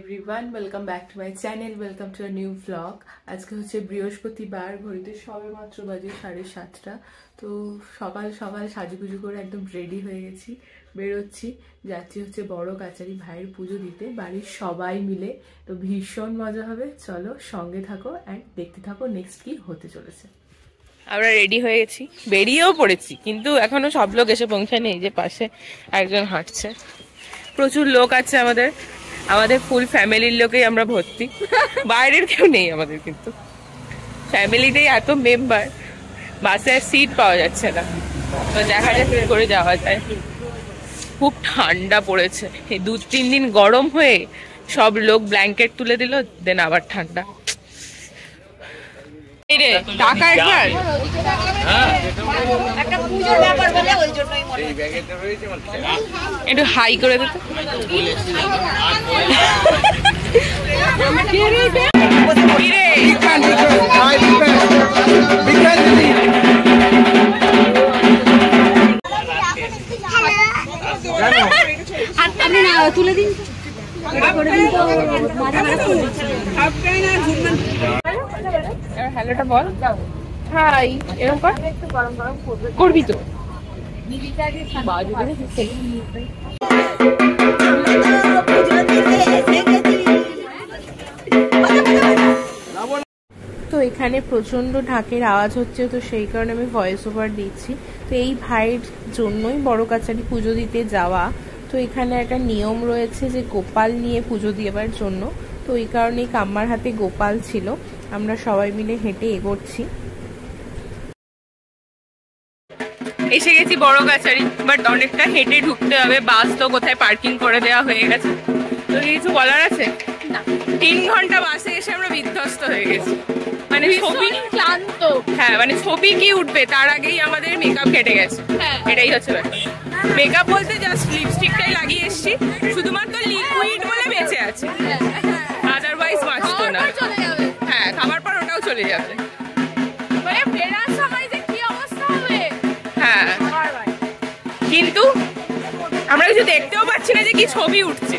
Everyone, welcome back to my channel, welcome to a new blog. আজকে হচ্ছে বৃহস্পতিবার, ঘড়িতে সবে মাত্র বাজে 7:30। তো সকাল সকাল সাজুগুজু করে একদম রেডি হয়ে গেছি, বেরোচ্ছি, যাচ্ছি হচ্ছে বড় কাচারি ভাইয়ের পুজো দিতে বাড়ির সবাই মিলে। তো ভীষণ মজা হবে, চলো সঙ্গে থাকো অ্যান্ড দেখতে থাকো নেক্সট কি হতে চলেছে। আমরা রেডি হয়ে গেছি, বেরিয়েও পড়েছি, কিন্তু এখনো সব লোক এসে পৌঁছায়নি। এই যে পাশে একজন হাঁটছে, প্রচুর লোক আছে আমাদের ফুল ফ্যামিলির লোকেই আমরা ভর্তি, বাইরের কেউ নেই আমাদের, কিন্তু ফ্যামিলিতেই এত মেম্বার, বাসে আর সিট পাওয়া যাচ্ছে না। তো দেখা যাক কি করে যাওয়া যায়। খুব ঠান্ডা পড়েছে, এই 2-3 দিন গরম হয়ে সব লোক ব্ল্যাঙ্কেট তুলে দিল, দেন আবার ঠান্ডা। টাকা একবার একটু হাই করে দিত। তুলে দিন হ্যালোটা বল, হাই এরকম করবি তো। তো এখানে প্রচন্ড ঢাকের আওয়াজ হচ্ছে, তো সেই কারণে আমি ভয়েস ওভার দিচ্ছি। তো এই ভাইয়ের জন্যই বড় কাছারি পুজো দিতে যাওয়া। তো এখানে একটা নিয়ম রয়েছে যে গোপাল নিয়ে পুজো দেওয়ার জন্য, তো এই কারণেই কাম্মার হাতে গোপাল ছিল। আমরা সবাই মিলে হেঁটে এগোচ্ছি। এসে গেছি বড় কাছারি, বাট অনেকটা হেঁটে ঢুকতে হবে, বাস তো কোথায় পার্কিং করে দেওয়া হয়ে গেছে। তো কিছু বলার আছে না, 3 ঘন্টা বাসে এসে আমরা বিধ্বস্ত হয়ে গেছি, মানে ছবি ক্লান্ত। হ্যাঁ, মানে ছবি কি উঠবে তার আগেই আমাদের মেকআপ কেটে গেছে। এটাই হচ্ছে ব্যাপার। মেকআপ বলতে জাস্ট লিপস্টিকটাই লাগিয়ে এসছি, শুধুমাত্র লিকুইড বলে বেঁচে আছে, আদারওয়াইজ বাঁচতো না। হ্যাঁ, খাবার পর ওটাও চলে যাবে। হ্যাঁ, কিন্তু আমরা কিছু দেখতেও পাচ্ছি না যে কি ছবি উঠছে।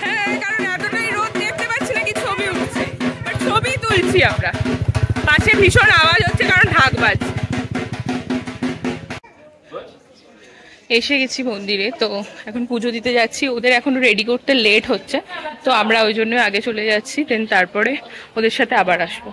হ্যাঁ, কারণ এতটাই রোদ, দেখতে পাচ্ছি না কি ছবি উঠছে, বাট ছবি তুলছি আমরা। পাশে ভীষণ আওয়াজ হচ্ছে কারণ ঢাক বাজছে। এসে গেছি মন্দিরে, তো এখন পুজো দিতে যাচ্ছি। ওদের এখন রেডি করতে লেট হচ্ছে, তো আমরা ওই জন্য আগে চলে যাচ্ছি, দেন তারপরে ওদের সাথে আবার আসবো।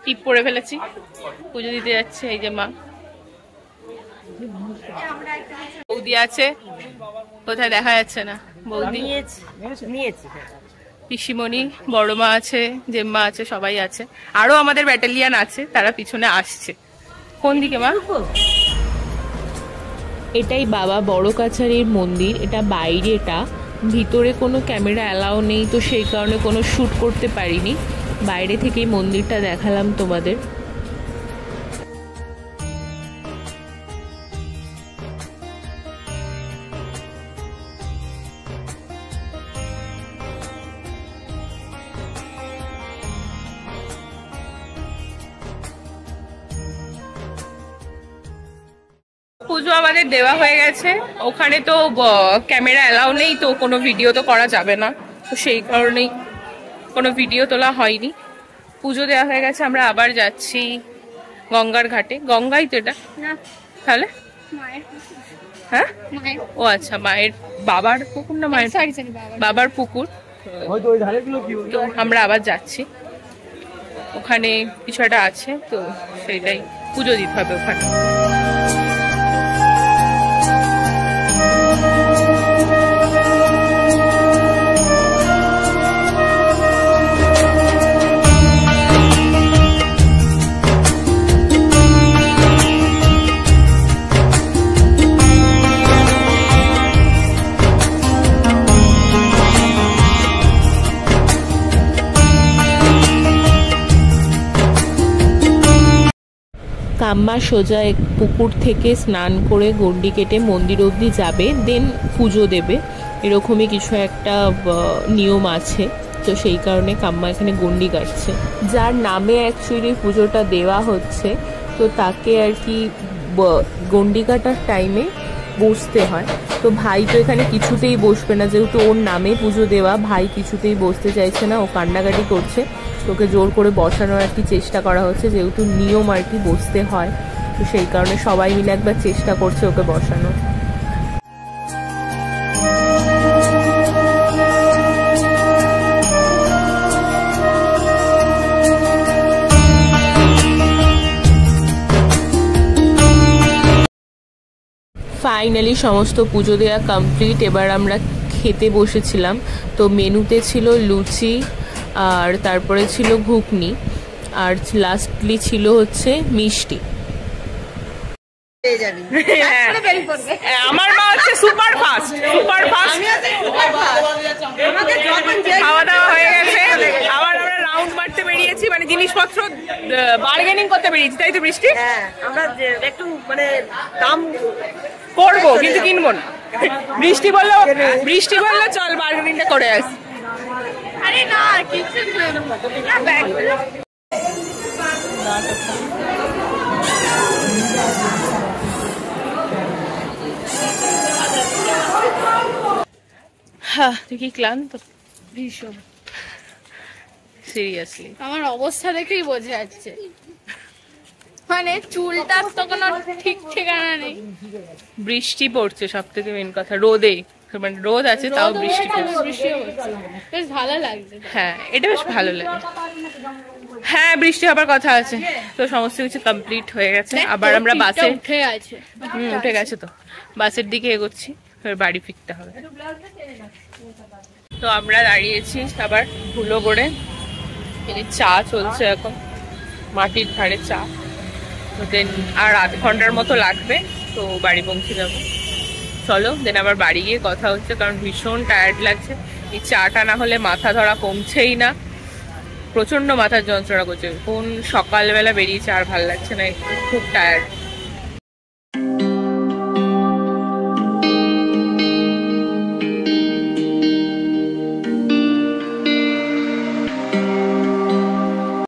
টিপ পরে ফেলেছি, পুজো দিতে যাচ্ছে। এই যে মা, বৌদি আছে, কোথায় দেখা যাচ্ছে না। বৌদি, পিসিমণি, বড় মা আছে, জেম্মা আছে, সবাই আছে। আরো আমাদের ব্যাটালিয়ান আছে, তারা পিছনে আসছে। কোন দিকে মা? এটাই বাবা বড় কাছারির মন্দির। এটা বাইরে, এটা ভিতরে কোনো ক্যামেরা অ্যালাউ নেই, তো সেই কারণে কোনো শ্যুট করতে পারিনি। বাইরে থেকেই মন্দিরটা দেখালাম তোমাদের। পুজো আমাদের দেওয়া হয়ে গেছে, ওখানে তো ক্যামেরা অ্যালাউ নেই, তো কোনো ভিডিও তো করা যাবে না, তো সেই কারণেই কোনো ভিডিও তোলা হয়নি। পুজো দেওয়া হয়ে গেছে, আমরা আবার যাচ্ছি গঙ্গার ঘাটে। গঙ্গাই তো এটা, তাহলে হ্যাঁ, ও আচ্ছা, মায়ের বাবার পুকুর না মায়ের, বাবার পুকুর। তো আমরা আবার যাচ্ছি, ওখানে কিছু একটা আছে, তো সেটাই পুজো দিতে হবে ওখানে। কাম্মা সোজা এক পুকুর থেকে স্নান করে গন্ডি কেটে মন্দির অবধি যাবে, দেন পুজো দেবে, এরকমই কিছু একটা নিয়ম আছে। তো সেই কারণে কাম্মা এখানে গন্ডি কাটছে। যার নামে অ্যাকচুয়ালি পুজোটা দেওয়া হচ্ছে, তো তাকে আর কি গন্ডি কাটার টাইমে বসতে হয়। তো ভাই তো এখানে কিছুতেই বসবে না, যেহেতু ওর নামে পুজো দেওয়া, ভাই কিছুতেই বসতে চাইছে না, ও কান্নাকাটি করছে। তোকে জোর করে বসানোর আর কি চেষ্টা করা হচ্ছে, যেহেতু নিয়ম আর কি বসতে হয়, তো সেই কারণে সবাই মিলে একবার চেষ্টা করছে ওকে বসানোর। ফাইনালি সমস্ত পুজো দেওয়া কমপ্লিট। এবার আমরা খেতে বসেছিলাম। তো মেনুতে ছিল লুচি, আর তারপরে ছিল ঘুগনি, আর লাস্টলি ছিল হচ্ছে মিষ্টি। আমার মা হচ্ছে সুপার ফাস্ট। খাওয়া দাওয়া হয়ে গেছে, আবার আমরা রাউন্ড মারতে বেরিয়েছি, মানে জিনিসপত্র বার্গেনিং করতে বেরিয়েছি, তাই তো বৃষ্টি? আমরা একটু মানে দাম করবো কিন্তু কিনবো না। বৃষ্টি বললো চল বার্গেনিংটা করে আসি। আরে না কিছু তুই কি ক্লান্ত? ভীষণ। সিরিয়াসলি আমার অবস্থা দেখেই বোঝা যাচ্ছে, মানে চুলটার তো কোনো ঠিক ঠিকানা নেই। বৃষ্টি পড়ছে, সব থেকে মেন কথা, রোদে, মানে রোদ আছে তাও বৃষ্টি পড়ছে। বেশ ভালো লাগছে। হ্যাঁ, এটা বেশ ভালো লাগে। হ্যাঁ, বৃষ্টি হবার কথা আছে। তো সমস্ত কিছু কমপ্লিট হয়ে গেছে। আবার আমরা বাসে উঠে গেছে, তো বাসের দিকে এগোচ্ছি, বাড়ি ফিরতে হবে। তো আমরা দাঁড়িয়েছি আবার ধুলো করে, চা চলছে এখন, মাটির ধারে চা। তো দেন আর আধ ঘন্টার মতো লাগবে, তো বাড়ি পৌঁছে যাবো। চলো দেন আবার বাড়ি গিয়ে কথা হচ্ছে, কারণ ভীষণ টায়ার্ড লাগছে। এই চাটা না হলে মাথা ধরা কমছেই না, প্রচন্ড মাথার যন্ত্রণা করছে। কোন সকালবেলা বেরিয়েছে, আর ভাল লাগছে না, খুব টায়ার্ড।